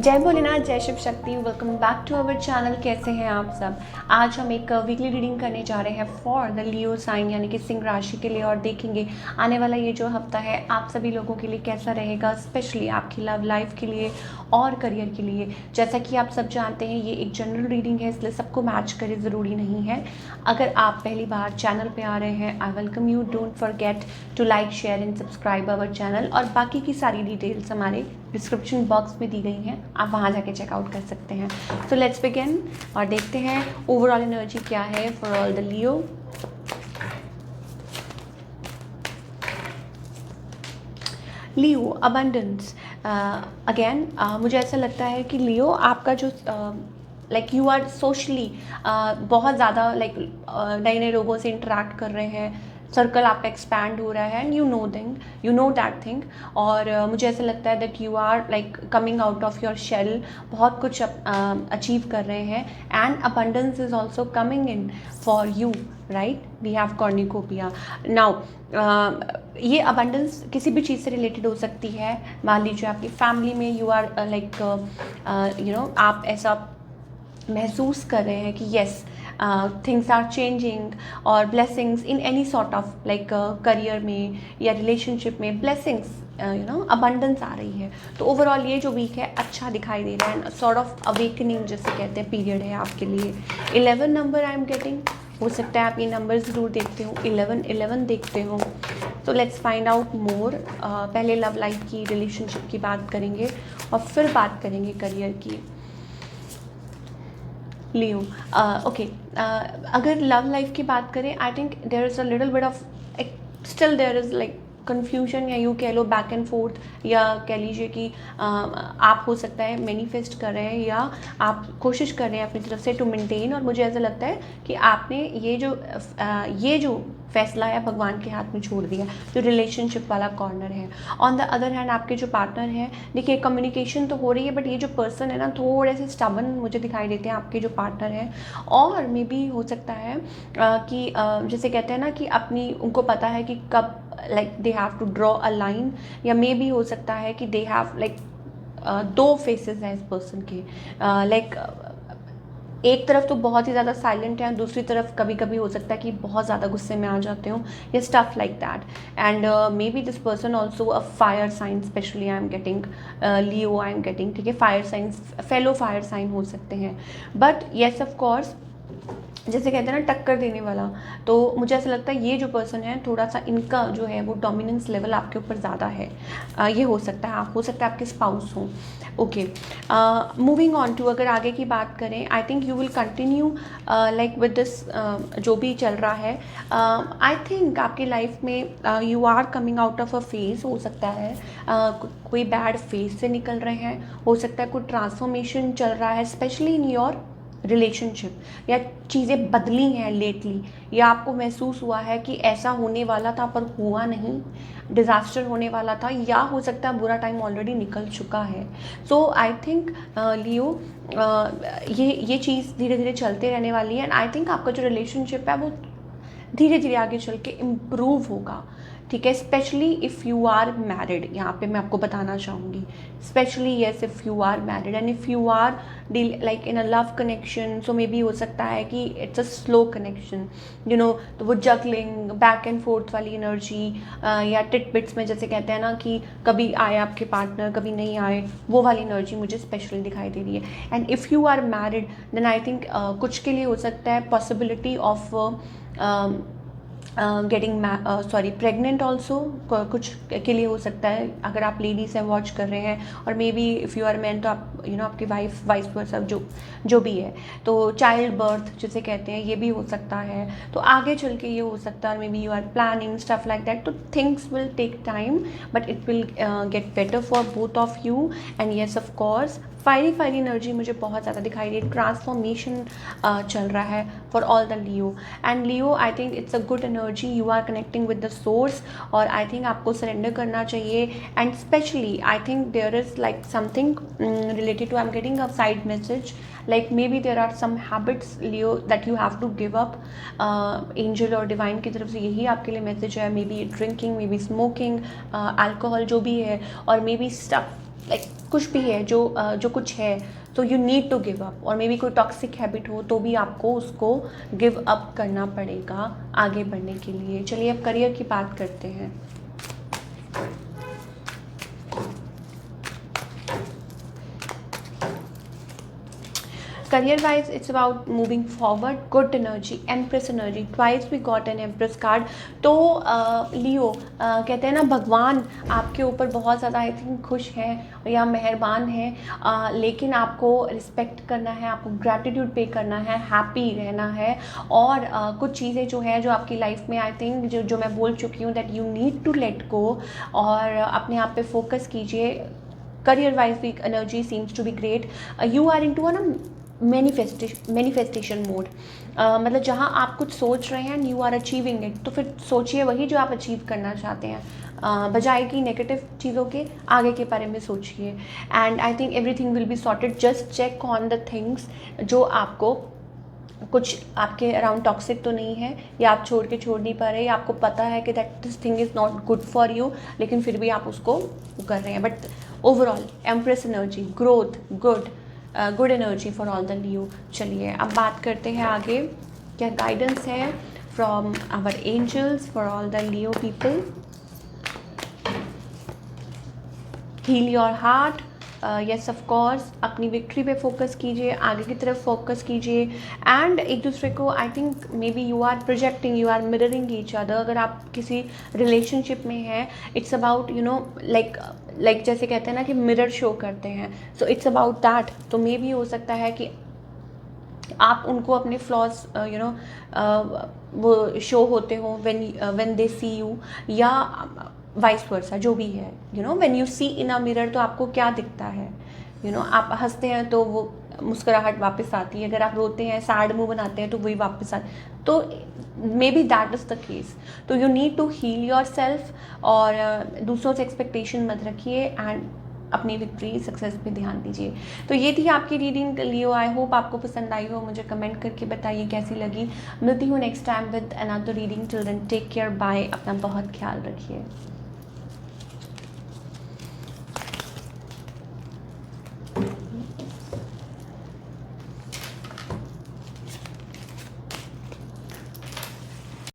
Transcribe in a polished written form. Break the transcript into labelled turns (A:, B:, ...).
A: जय भोलेनाथ, जय Shiv Shakti. Welcome back to our channel. कैसे हैं आप सब। आज हम एक वीकली रीडिंग करने जा रहे हैं फॉर द लियो साइन यानी कि सिंह राशि के लिए, और देखेंगे आने वाला ये जो हफ्ता है आप सभी लोगों के लिए कैसा रहेगा, स्पेशली आपकी लव लाइफ के लिए और करियर के लिए। जैसा कि आप सब जानते हैं ये एक जनरल रीडिंग है, इसलिए सबको मैच करे ज़रूरी नहीं है। अगर आप पहली बार चैनल पे आ रहे हैं, I welcome you. Don't forget to like, share and subscribe our channel. और बाकी की सारी डिटेल्स हमारे डिस्क्रिप्शन बॉक्स में दी गई हैं, आप वहाँ जाके चेकआउट कर सकते हैं। सो लेट्स बिगिन और देखते हैं ओवरऑल एनर्जी क्या है for all the Leo. Leo abundance. Again मुझे ऐसा लगता है कि लियो आपका जो लाइक यू आर सोशली बहुत ज़्यादा लाइक नए नए लोगों से इंटरेक्ट कर रहे हैं, सर्कल आपका एक्सपैंड हो रहा है and you know that thing. और मुझे ऐसा लगता है that you are like coming out of your shell, बहुत कुछ अचीव कर रहे हैं and abundance is also coming in for you, right. We have cornucopia now. ये अबंडेंस किसी भी चीज़ से रिलेटेड हो सकती है। मान लीजिए आपकी फैमिली में you are like you know आप ऐसा महसूस कर रहे हैं कि येस थिंग्स आर चेंजिंग, और blessings in any sort of like career में या रिलेशनशिप में ब्लेसिंग्स यू नो अबंडेंस आ रही है। तो ओवरऑल ये जो वीक है अच्छा दिखाई दे रहा है, सॉर्ट ऑफ अवेकनिंग जैसे कहते हैं पीरियड है आपके लिए। 11 नंबर आई एम गेटिंग, हो सकता है आप ये नंबर ज़रूर देखते हो, 11 देखते हो। तो लेट्स फाइंड आउट मोर। पहले लव लाइफ की, रिलेशनशिप की बात करेंगे और फिर बात करेंगे करियर की। लियो ओके, अगर लव लाइफ की बात करें, I think there is a little bit of still there is like confusion, या यूँ कह लो बैक एंड फोर्थ, या कह लीजिए कि आप हो सकता है मैनिफेस्ट कर रहे हैं या आप कोशिश कर रहे हैं अपनी तरफ से टू मेंटेन। और मुझे ऐसा लगता है कि आपने ये जो फैसला है भगवान के हाथ में छोड़ दिया, जो रिलेशनशिप वाला कॉर्नर है। ऑन द अदर हैंड आपके जो पार्टनर हैं, देखिए कम्युनिकेशन तो हो रही है, बट ये जो पर्सन है ना थोड़े से स्टबन मुझे दिखाई देते हैं आपके जो पार्टनर हैं। और मे बी हो सकता है कि जैसे कहते हैं ना कि अपनी उनको पता है कि कब like they have to draw a line, या मे बी हो सकता है कि दे हैव लाइक दो फेसेस हैं इस पर्सन के। लाइक एक तरफ तो बहुत ही ज़्यादा साइलेंट है, दूसरी तरफ कभी कभी हो सकता है कि बहुत ज़्यादा गुस्से में आ जाते हो या stuff like that. And maybe this person also a fire sign, especially I am getting Leo, I am getting, ठीक है, fire science, fellow fire sign हो सकते हैं। बट येस ऑफ कोर्स, जैसे कहते हैं ना टक्कर देने वाला, तो मुझे ऐसा लगता है ये जो पर्सन है थोड़ा सा इनका जो है वो डोमिनेंस लेवल आपके ऊपर ज़्यादा है। ये हो सकता है, आप हो सकता है आपके स्पाउस हों। ओके, मूविंग ऑन टू, अगर आगे की बात करें, I think you will continue like with this जो भी चल रहा है। आई थिंक आपकी लाइफ में you are coming out of a phase, हो सकता है कोई बैड फेज से निकल रहे हैं, हो सकता है कोई ट्रांसफॉर्मेशन चल रहा है स्पेशली इन योर रिलेशनशिप, या चीज़ें बदली हैं लेटली, या आपको महसूस हुआ है कि ऐसा होने वाला था पर हुआ नहीं, डिज़ास्टर होने वाला था, या हो सकता है बुरा टाइम ऑलरेडी निकल चुका है। सो आई थिंक लियो ये चीज़ धीरे धीरे चलते रहने वाली है, एंड आई थिंक आपका जो रिलेशनशिप है वो धीरे धीरे आगे चल के इम्प्रूव होगा, ठीक है। Especially if you are married, यहाँ पे मैं आपको बताना चाहूँगी, especially yes if you are married and if you are like in a love connection, so maybe हो सकता है कि it's a slow connection, you know. तो वो जगलिंग, बैक एंड फोर्थ वाली एनर्जी, या टिट बिट्स में जैसे कहते हैं ना कि कभी आए आपके पार्टनर कभी नहीं आए, वो वाली एनर्जी मुझे स्पेशली दिखाई दे रही है। And if you are married then I think कुछ के लिए हो सकता है possibility of getting pregnant also, कुछ के लिए हो सकता है अगर आप लेडीज़ हैं वॉच कर रहे हैं, और maybe if you are man तो आप यू नो आपकी वाइफ वाइस वर्सा जो भी है, तो चाइल्ड बर्थ जिसे कहते हैं ये भी हो सकता है। तो आगे चल के ये हो सकता है, maybe you are planning stuff like that. तो things will take time but it will get better for both of you. And yes of course fiery energy मुझे बहुत ज़्यादा दिखाई दे रही है, ट्रांसफॉर्मेशन चल रहा है for all the Leo. And Leo I think it's a good energy, you are connecting with the source, और आई थिंक आपको सरेंडर करना चाहिए। And especially I think there is like something related to, I am getting a side message, like maybe there are some habits Leo that you have to give up। Angel और divine की तरफ से यही आपके लिए message है, may be drinking, may be smoking, alcohol जो भी है, और मे बी स्टफ लाइक कुछ भी है जो कुछ है, तो you need to give up. और मे बी कोई टॉक्सिक हैबिट हो तो भी आपको उसको गिव अप करना पड़ेगा आगे बढ़ने के लिए। चलिए अब करियर की बात करते हैं। career wise it's about moving forward, good energy, empress energy, twice we got an empress card। तो लियो कहते हैं ना भगवान आपके ऊपर बहुत ज़्यादा आई थिंक खुश हैं या मेहरबान हैं, लेकिन आपको रिस्पेक्ट करना है, आपको ग्रैटिट्यूड पे करना है, हैप्पी रहना है। और कुछ चीज़ें जो है जो आपकी लाइफ में आई थिंक जो मैं बोल चुकी हूँ that you need to let go, और अपने आप पे फोकस कीजिए। करियर वाइज भी energy seems to be great. You are into ना मैनिफेस्टेशन मोड, मतलब जहाँ आप कुछ सोच रहे हैं and you are achieving it, तो फिर सोचिए वही जो आप अचीव करना चाहते हैं, बजाय कि नेगेटिव चीज़ों के आगे के बारे में सोचिए। And I think everything will be sorted. Just check on the things जो आपको कुछ आपके अराउंड टॉक्सिक तो नहीं है, या आप छोड़ नहीं पा रहे, या आपको पता है कि that this thing is not good for you, लेकिन फिर भी आप उसको कर रहे हैं। But overall empress energy, growth, good energy for all the Leo. चलिए अब बात करते हैं आगे क्या गाइडेंस है from our angels for all the Leo people. Heal your heart, yes of course, अपनी विक्ट्री पे फोकस कीजिए, आगे की तरफ फोकस कीजिए। एंड एक दूसरे को I think maybe you are projecting, you are mirroring each other. अगर आप किसी रिलेशनशिप में हैं, it's about you know like जैसे कहते हैं ना कि मिरर शो करते हैं, सो इट्स अबाउट दैट। तो मे भी हो सकता है कि आप उनको अपने फ्लॉज वो शो होते हो व्हेन दे सी यू, या वाइस वर्सा, जो भी है। When you see in a mirror, तो आपको क्या दिखता है? आप हंसते हैं तो वो मुस्कुराहट वापस आती है, अगर आप रोते हैं, सैड मुंह बनाते हैं, तो वही वापस आती है। तो maybe that is the case. तो you need to heal yourself, और दूसरों से एक्सपेक्टेशन मत रखिए, एंड अपनी विक्ट्री सक्सेस पे ध्यान दीजिए। तो ये थी आपकी रीडिंग लियो। आई होप आपको पसंद आई हो। मुझे कमेंट करके बताइए कैसी लगी। मिलती हूँ next time with another reading. Till then take care, bye. अपना बहुत ख्याल रखिए।